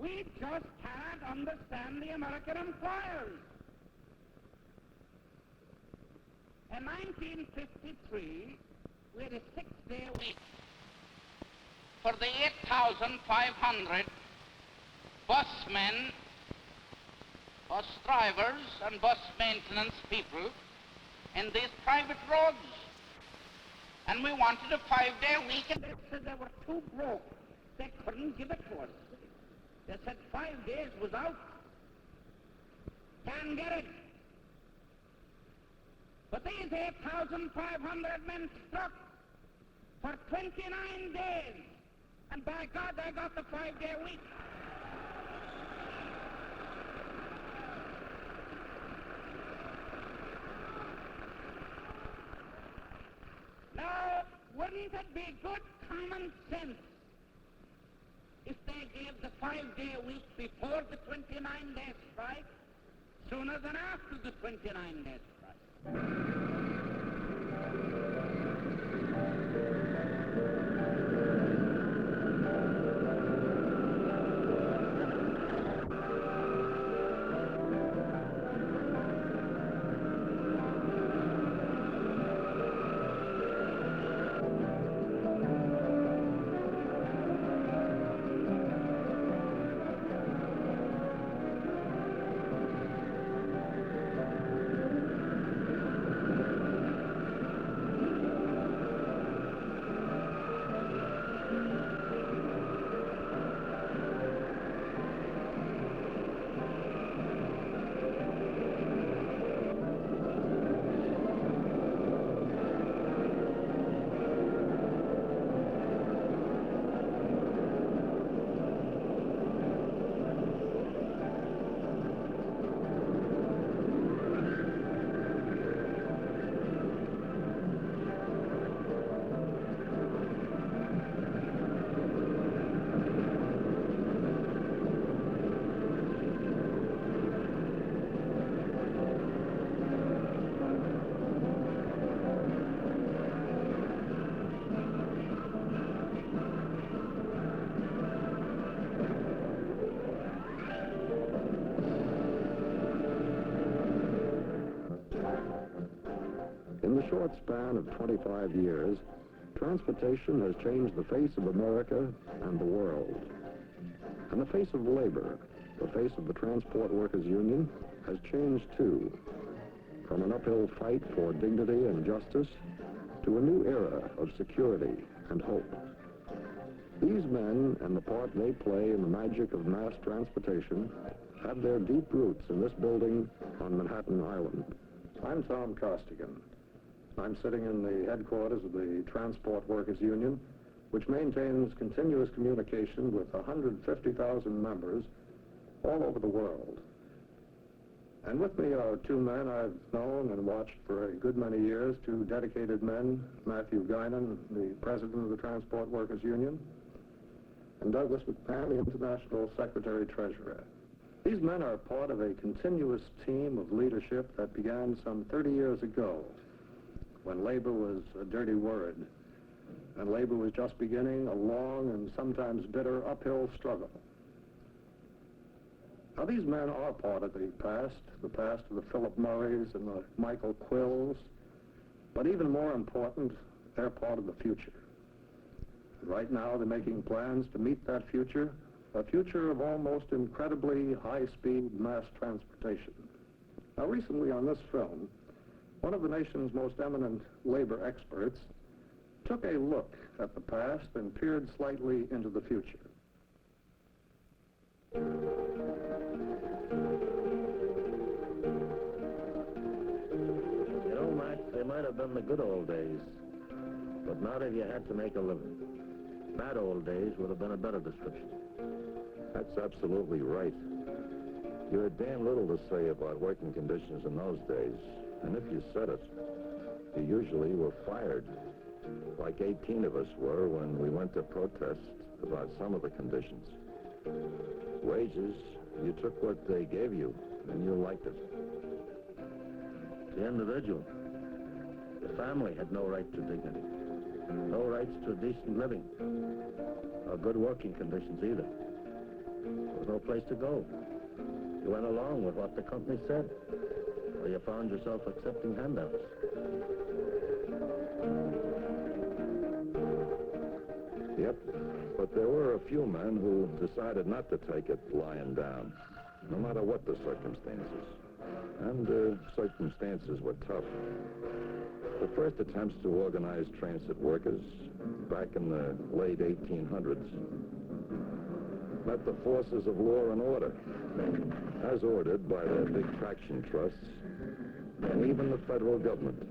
We just can't understand the American employers. In 1953, we had a 6-day week for the 8,500 busmen, bus drivers, and bus maintenance people in these private roads. And we wanted a 5-day week, and they said they were too broke. They couldn't give it to us. They said 5 days was out. Can't get it. But these 8,500 men struck for 29 days. And by God, they got the 5-day week. Now, wouldn't it be good common sense if they gave the 5-day week before the 29-day strike, sooner than after the 29-day strike? In the short span of 25 years, transportation has changed the face of America and the world. And the face of labor, the face of the Transport Workers Union, has changed too. From an uphill fight for dignity and justice to a new era of security and hope. These men and the part they play in the magic of mass transportation have their deep roots in this building on Manhattan Island. I'm Tom Costigan. I'm sitting in the headquarters of the Transport Workers Union, which maintains continuous communication with 150,000 members all over the world. And with me are two men I've known and watched for a good many years, two dedicated men, Matthew Guinan, the president of the Transport Workers Union, and Douglas McMahon, the International Secretary-Treasurer. These men are part of a continuous team of leadership that began some 30 years ago, when labor was a dirty word, and labor was just beginning a long and sometimes bitter uphill struggle. Now, these men are part of the past of the Philip Murrays and the Michael Quills, but even more important, they're part of the future. And right now, they're making plans to meet that future, a future of almost incredibly high-speed mass transportation. Now, recently on this film, one of the nation's most eminent labor experts took a look at the past and peered slightly into the future. You know, Mac, they might have been the good old days, but not if you had to make a living. Bad old days would have been a better description. That's absolutely right. You had damn little to say about working conditions in those days. And if you said it, you usually were fired, like 18 of us were when we went to protest about some of the conditions. Wages, you took what they gave you, and you liked it. The individual, the family had no right to dignity, no rights to decent living, or good working conditions either. There was no place to go. You went along with what the company said, or you found yourself accepting handouts. Yep, but there were a few men who decided not to take it lying down, no matter what the circumstances. And circumstances were tough. The first attempts to organize transit workers back in the late 1800s met the forces of law and order, as ordered by the big traction trusts and even the federal government.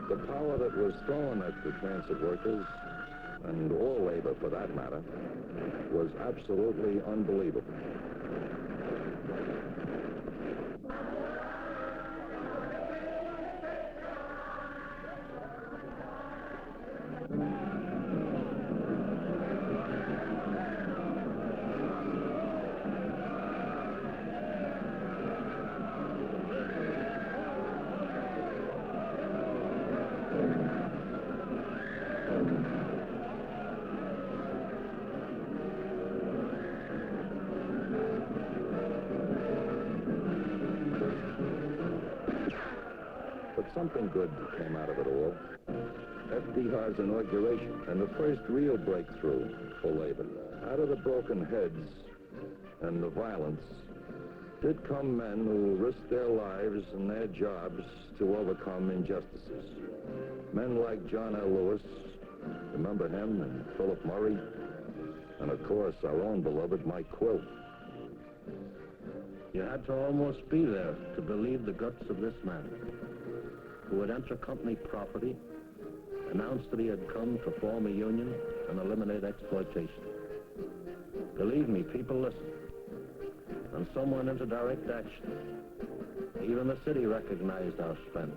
The power that was thrown at the transit workers, and all labor for that matter, was absolutely unbelievable. But something good came out of it all. FDR's inauguration and the first real breakthrough for labor. Out of the broken heads and the violence did come men who risked their lives and their jobs to overcome injustices. Men like John L. Lewis, remember him, and Philip Murray, and of course our own beloved Mike Quill. You had to almost be there to believe the guts of this man, who would enter company property, announce that he had come to form a union and eliminate exploitation. Believe me, people listened, and some went into direct action. Even the city recognized our strength.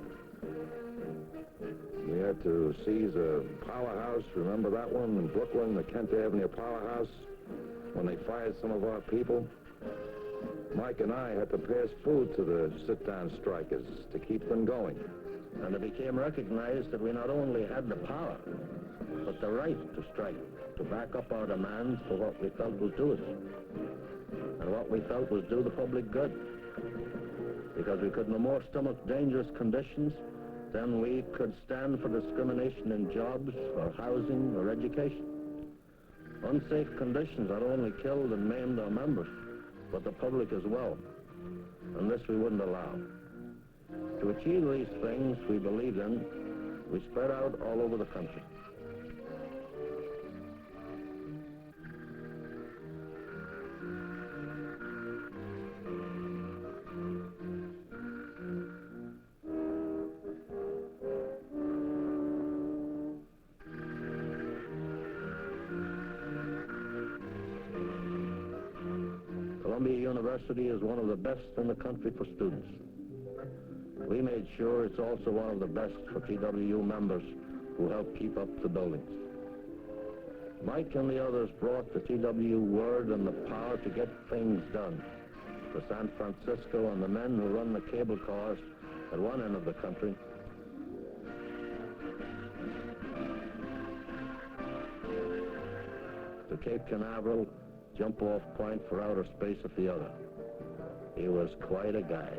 We had to seize a powerhouse, remember that one in Brooklyn, the Kent Avenue powerhouse, when they fired some of our people? Mike and I had to pass food to the sit-down strikers to keep them going. And it became recognized that we not only had the power, but the right to strike, to back up our demands for what we felt was due us, and what we felt was due the public good. Because we could no more stomach dangerous conditions than we could stand for discrimination in jobs, or housing, or education. Unsafe conditions not only killed and maimed our members, but the public as well. And this we wouldn't allow. To achieve these things we believed in, we spread out all over the country. Columbia University is one of the best in the country for students. We made sure it's also one of the best for TWU members who help keep up the buildings. Mike and the others brought the TWU word and the power to get things done to San Francisco, and the men who run the cable cars at one end of the country to Cape Canaveral, jump-off point for outer space at the other. He was quite a guy.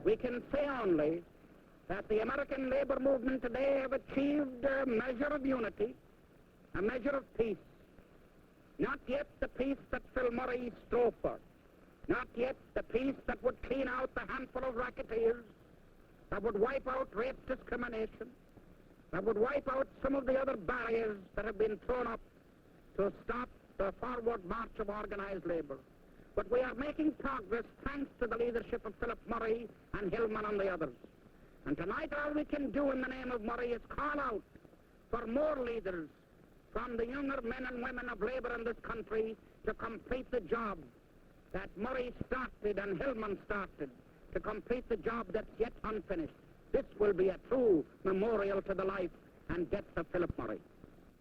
We can say only that the American labor movement today have achieved a measure of unity, a measure of peace. Not yet the peace that Phil Murray strove for. Not yet the peace that would clean out the handful of racketeers, that would wipe out race discrimination, that would wipe out some of the other barriers that have been thrown up to stop the forward march of organized labor. But we are making progress thanks to the leadership of Philip Murray and Hillman and the others. And tonight all we can do in the name of Murray is call out for more leaders from the younger men and women of labor in this country to complete the job that Murray started and Hillman started, to complete the job that's yet unfinished. This will be a true memorial to the life and death of Philip Murray.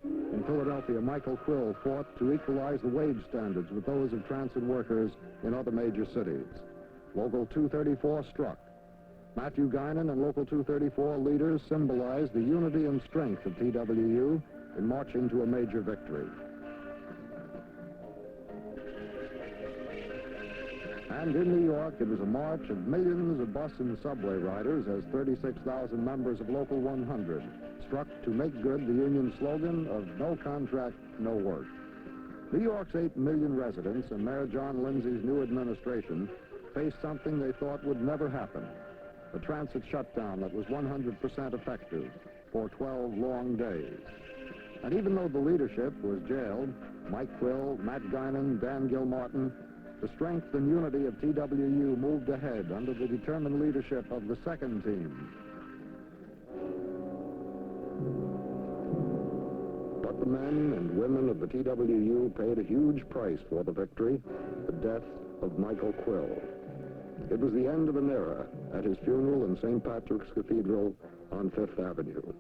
In Philadelphia, Michael Quill fought to equalize the wage standards with those of transit workers in other major cities. Local 234 struck. Matthew Guinan and Local 234 leaders symbolized the unity and strength of TWU in marching to a major victory. And in New York, it was a march of millions of bus and subway riders as 36,000 members of Local 100 struck to make good the union slogan of no contract, no work. New York's 8 million residents and Mayor John Lindsay's new administration faced something they thought would never happen, a transit shutdown that was 100% effective for 12 long days. And even though the leadership was jailed, Mike Quill, Matt Guinan, Dan Gilmartin, the strength and unity of TWU moved ahead under the determined leadership of the second team. But the men and women of the TWU paid a huge price for the victory, the death of Michael Quill. It was the end of an era at his funeral in St. Patrick's Cathedral on Fifth Avenue.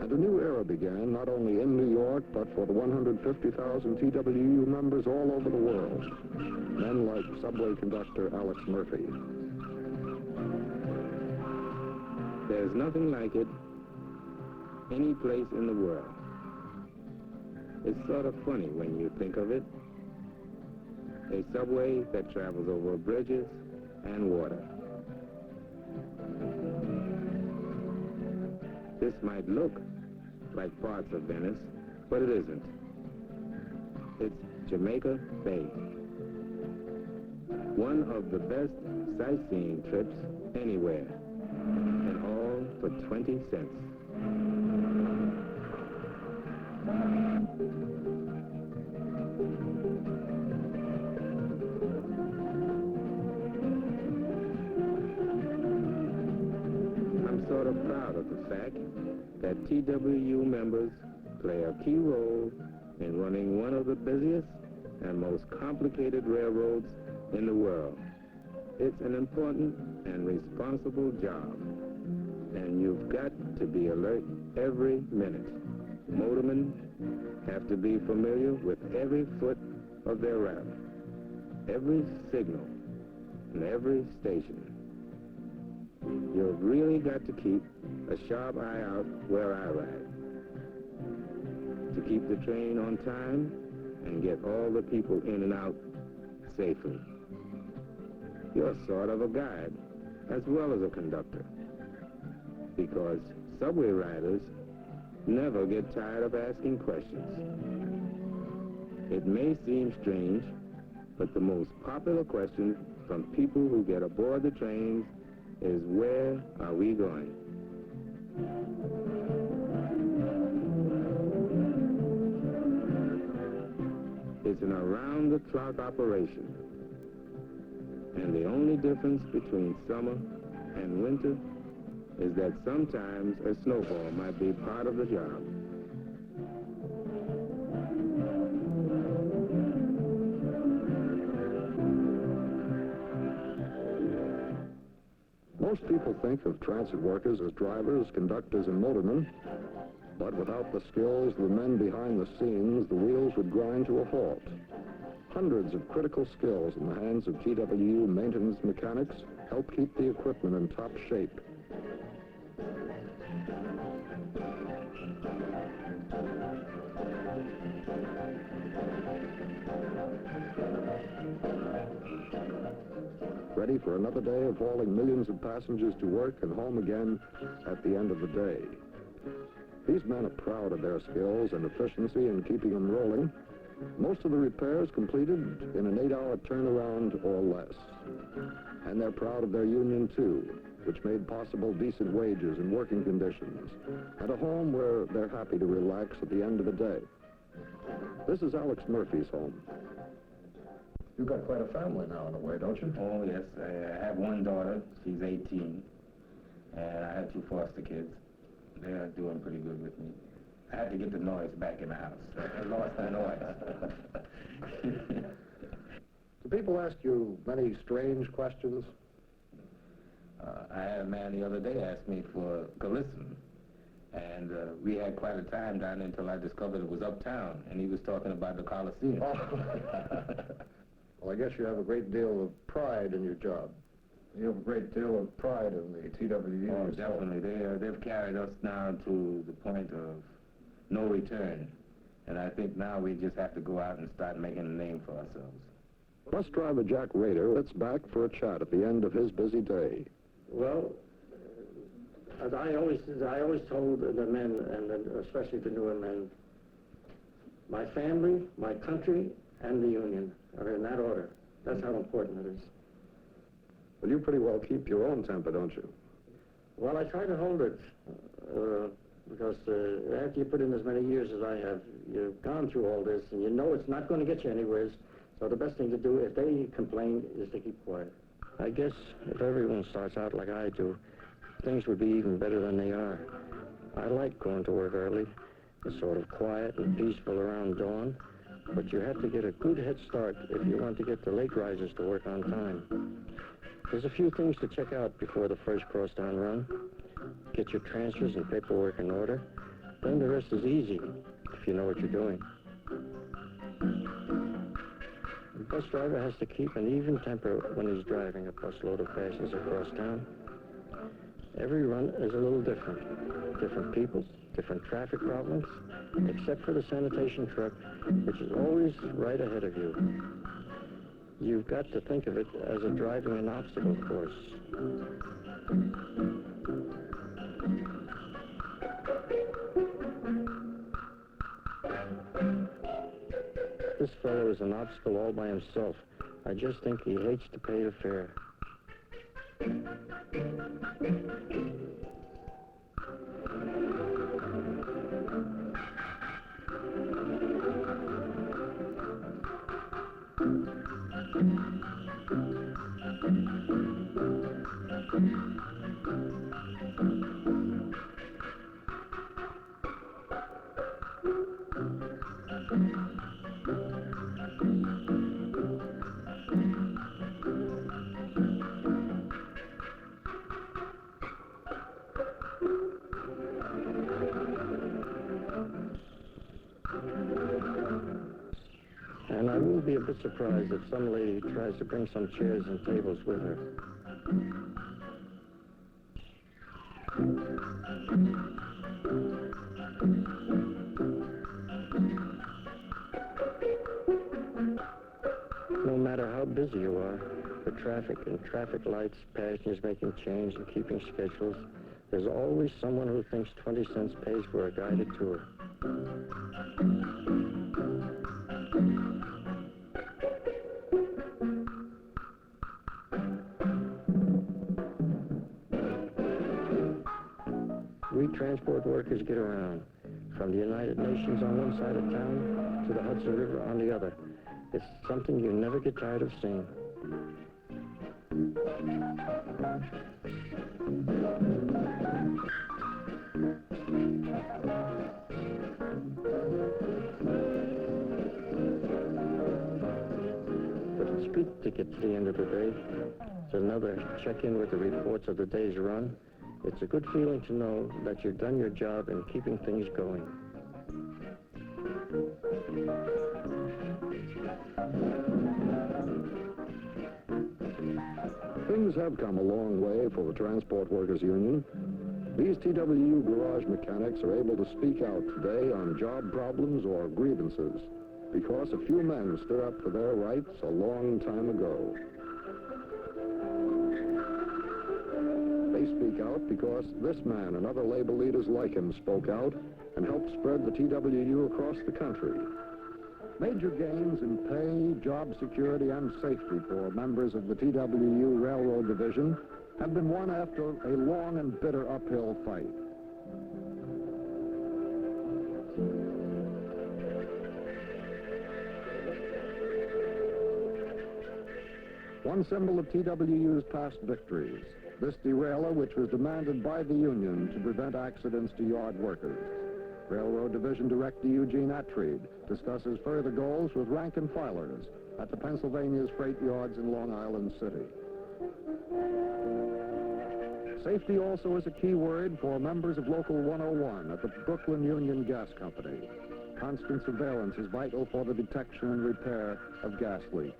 And a new era began not only in New York, but for the 150,000 TWU members all over the world. Men like subway conductor Alex Murphy. There's nothing like it any place in the world. It's sort of funny when you think of it. A subway that travels over bridges and water. This might look like parts of Venice, but it isn't. It's Jamaica Bay. One of the best sightseeing trips anywhere, and all for 20 cents. I'm sort of proud of the fact that TWU members play a key role in running one of the busiest and most complicated railroads in the world. It's an important and responsible job, and you've got to be alert every minute. Motormen have to be familiar with every foot of their route, every signal, and every station. You've really got to keep a sharp eye out where I ride, to keep the train on time and get all the people in and out safely. You're sort of a guide as well as a conductor, because subway riders never get tired of asking questions. It may seem strange, but the most popular question from people who get aboard the trains is, where are we going? It's an around-the-clock operation, and the only difference between summer and winter is that sometimes a snowfall might be part of the job. Most people think of transit workers as drivers, conductors, and motormen, but without the skills of the men behind the scenes, the wheels would grind to a halt. Hundreds of critical skills in the hands of TWU maintenance mechanics help keep the equipment in top shape. Ready for another day of hauling millions of passengers to work and home again at the end of the day. These men are proud of their skills and efficiency in keeping them rolling. Most of the repairs completed in an 8-hour turnaround or less. And they're proud of their union, too, which made possible decent wages and working conditions, and a home where they're happy to relax at the end of the day. This is Alex Murphy's home. You've got quite a family now, in a way, don't you? Oh, yes. I have one daughter. She's 18. And I have 2 foster kids. They're doing pretty good with me. I had to get the noise back in the house. I lost the noise. Do people ask you many strange questions? I had a man the other day ask me for Gallitzin. And we had quite a time down there until I discovered it was uptown. And he was talking about the Coliseum. Oh. Well, I guess you have a great deal of pride in your job. You have a great deal of pride in the TWU. Oh, definitely. They've carried us now to the point of no return. And I think now we just have to go out and start making a name for ourselves. Bus driver Jack Rader sits back for a chat at the end of his busy day. Well, as I always told the men, and especially the newer men, my family, my country, and the Union are in that order. That's how important it is. Well, you pretty well keep your own temper, don't you? Well, I try to hold it, because after you put in as many years as I have, you've gone through all this, and you know it's not going to get you anywhere. So the best thing to do, if they complain, is to keep quiet. I guess if everyone starts out like I do, things would be even better than they are. I like going to work early. It's sort of quiet and peaceful around dawn, but you have to get a good head start if you want to get the late risers to work on time. There's a few things to check out before the first crosstown run. Get your transfers and paperwork in order. Then the rest is easy, if you know what you're doing. The bus driver has to keep an even temper when he's driving a busload of passengers across town. Every run is a little different. Different people, different traffic problems, except for the sanitation truck, which is always right ahead of you. You've got to think of it as a driving an obstacle course. This fellow is an obstacle all by himself. I just think he hates to pay the fare. And I will be a bit surprised if some lady tries to bring some chairs and tables with her. No matter how busy you are, the traffic and traffic lights, passengers making change and keeping schedules, there's always someone who thinks 20 cents pays for a guided tour. We transport workers get around, from the United Nations on one side of town to the Hudson River on the other. It's something you never get tired of seeing. But it's good to get to the end of the day. It's another check-in with the reports of the day's run. It's a good feeling to know that you've done your job in keeping things going. Things have come a long way for the Transport Workers Union. These TWU garage mechanics are able to speak out today on job problems or grievances because a few men stood up for their rights a long time ago. They speak out because this man and other labor leaders like him spoke out and helped spread the TWU across the country. Major gains in pay, job security, and safety for members of the TWU Railroad Division have been won after a long and bitter uphill fight. One symbol of TWU's past victories, this derailleur which was demanded by the union to prevent accidents to yard workers. Railroad Division Director Eugene Attreed discusses further goals with rank and filers at the Pennsylvania's freight yards in Long Island City. Safety also is a key word for members of Local 101 at the Brooklyn Union Gas Company. Constant surveillance is vital for the detection and repair of gas leaks.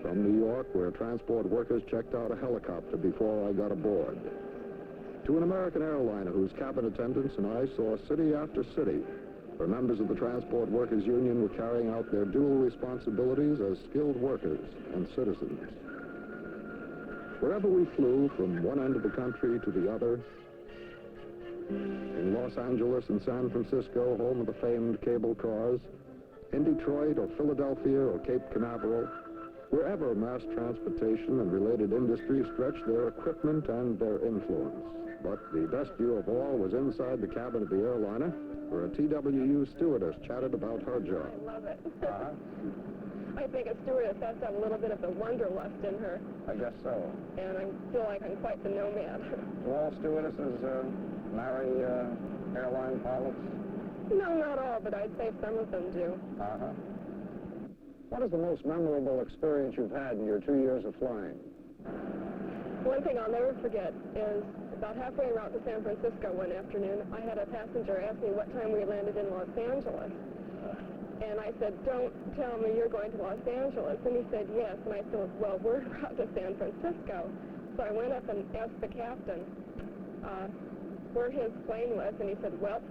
From New York, where transport workers checked out a helicopter before I got aboard, to an American airliner whose cabin attendants and I saw city after city, where members of the Transport Workers Union were carrying out their dual responsibilities as skilled workers and citizens. Wherever we flew, from one end of the country to the other, in Los Angeles and San Francisco, home of the famed cable cars, in Detroit or Philadelphia or Cape Canaveral, wherever mass transportation and related industries stretched their equipment and their influence. But the best view of all was inside the cabin of the airliner, where a TWU stewardess chatted about her job. I love it. I think a stewardess has to have a little bit of the wanderlust in her, I guess so. and I feel like I'm quite the nomad. Do all stewardesses marry airline pilots? No, not all, but I'd say some of them do. What is the most memorable experience you've had in your 2 years of flying? One thing I'll never forget is about halfway en route to San Francisco one afternoon, I had a passenger ask me what time we landed in Los Angeles. And I said, don't tell me you're going to Los Angeles. And he said, yes. And I said, well, we're en route to San Francisco. So I went up and asked the captain where his plane was. And he said, well,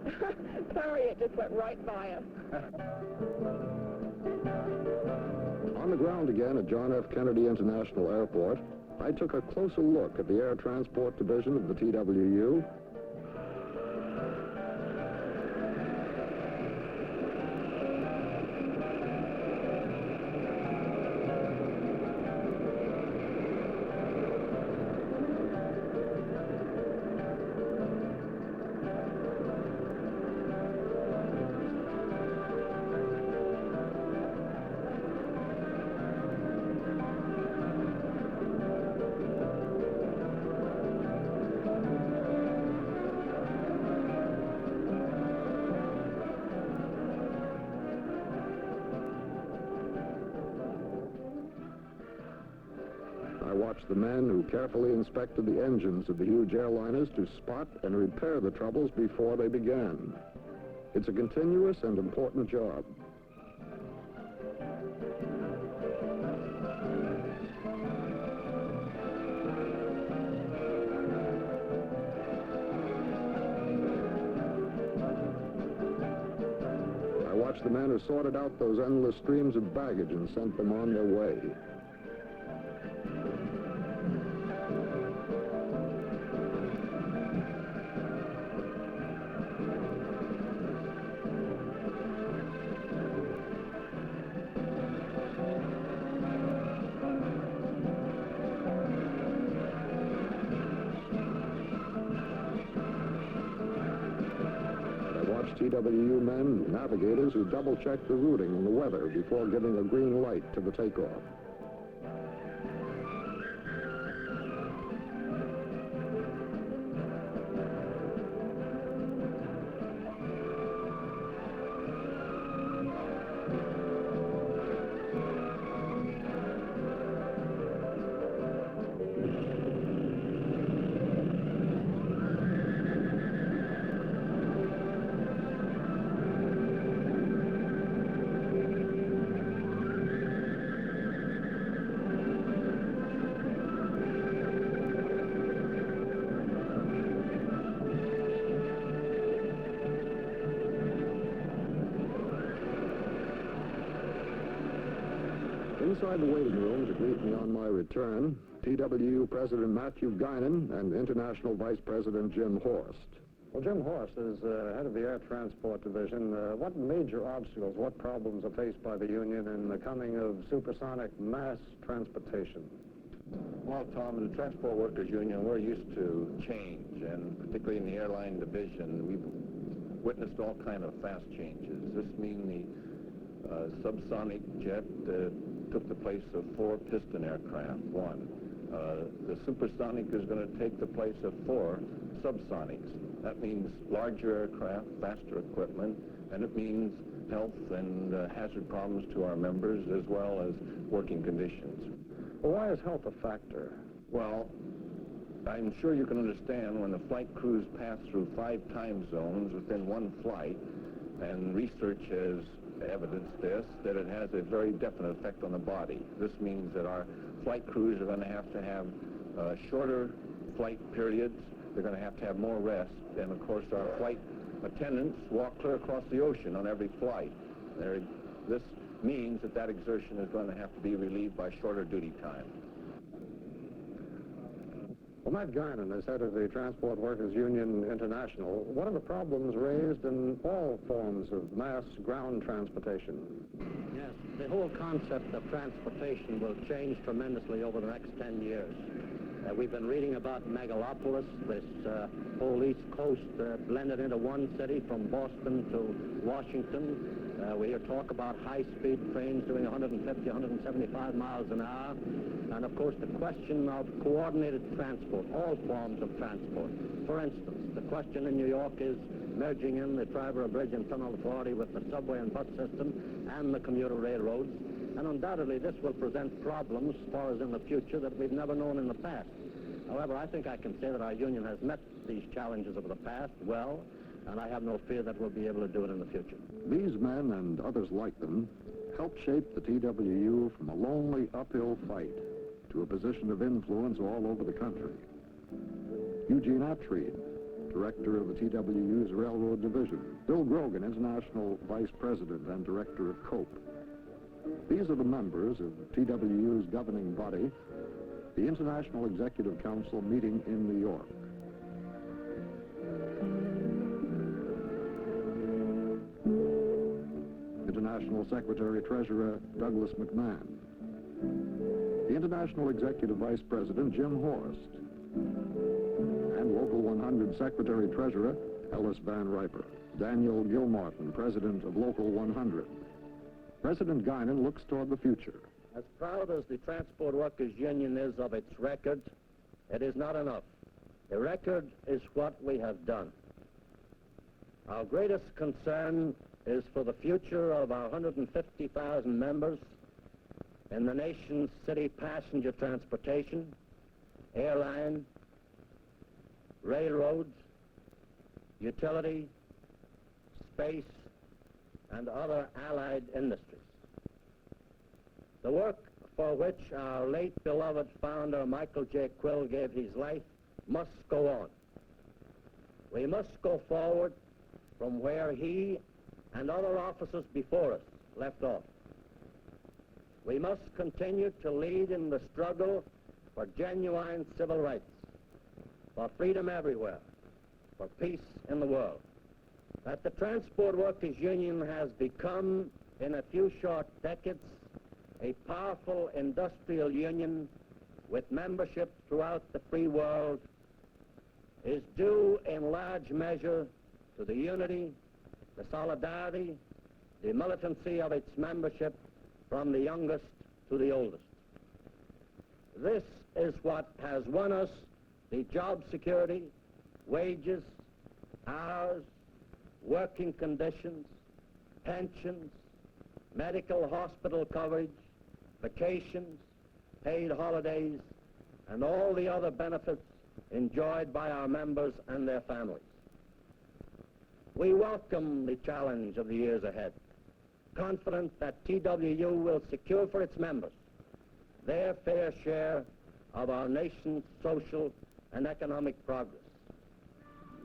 sorry, it just went right by us. On the ground again at John F. Kennedy International Airport, I took a closer look at the Air Transport Division of the TWU. I watched the men who carefully inspected the engines of the huge airliners to spot and repair the troubles before they began. It's a continuous and important job. I watched the men who sorted out those endless streams of baggage and sent them on their way. TWU men, navigators who double-check the routing and the weather before giving a green light to the takeoff. Inside the waiting room to greet me on my return, TWU President Matthew Guinan and International Vice President Jim Horst. Well, Jim Horst is head of the Air Transport Division. What major obstacles, what problems are faced by the union in the coming of supersonic mass transportation? Well, Tom, in the Transport Workers Union, we're used to change, and particularly in the airline division, we've witnessed all kind of fast changes. This means the subsonic jet took the place of 4 piston aircraft, one. The supersonic is going to take the place of 4 subsonics. That means larger aircraft, faster equipment, and it means health and hazard problems to our members as well as working conditions. Well, why is health a factor? Well, I'm sure you can understand when the flight crews pass through 5 time zones within one flight, and research has evidence this, that it has a very definite effect on the body. This means that our flight crews are going to have shorter flight periods. They're going to have more rest. And of course, our flight attendants walk clear across the ocean on every flight. This means that exertion is going to have to be relieved by shorter duty time. Well, Matt Guinan is head of the Transport Workers Union International. What are the problems raised in all forms of mass ground transportation? Yes, the whole concept of transportation will change tremendously over the next 10 years. We've been reading about megalopolis, this whole East Coast blended into one city from Boston to Washington. We hear talk about high-speed trains doing 150, 175 miles an hour. And, of course, the question of coordinated transport, all forms of transport. For instance, the question in New York is merging in the Triborough Bridge and Tunnel Authority with the subway and bus system and the commuter railroads. And undoubtedly, this will present problems for us in the future that we've never known in the past. However, I think I can say that our union has met these challenges of the past well, and I have no fear that we'll be able to do it in the future. These men and others like them helped shape the TWU from a lonely uphill fight to a position of influence all over the country. Eugene Attreed, director of the TWU's Railroad Division. Bill Grogan, international vice president and director of COPE. These are the members of TWU's governing body, the International Executive Council meeting in New York. International Secretary-Treasurer Douglas McMahon. The International Executive Vice President Jim Horst. And Local 100 Secretary-Treasurer Ellis Van Riper. Daniel Gilmartin, President of Local 100. President Guinan looks toward the future. As proud as the Transport Workers Union is of its record, it is not enough. The record is what we have done. Our greatest concern is for the future of our 150,000 members in the nation's city passenger transportation, airline, railroads, utility, space, and other allied industries. The work for which our late beloved founder Michael J. Quill gave his life must go on. We must go forward from where he and other officers before us left off. We must continue to lead in the struggle for genuine civil rights, for freedom everywhere, for peace in the world. That the Transport Workers Union has become, in a few short decades, a powerful industrial union with membership throughout the free world is due in large measure to the unity, the solidarity, the militancy of its membership from the youngest to the oldest. This is what has won us the job security, wages, hours, working conditions, pensions, medical hospital coverage, vacations, paid holidays, and all the other benefits enjoyed by our members and their families. We welcome the challenge of the years ahead, confident that TWU will secure for its members their fair share of our nation's social and economic progress.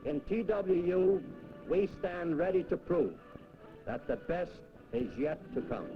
In TWU, we stand ready to prove that the best is yet to come.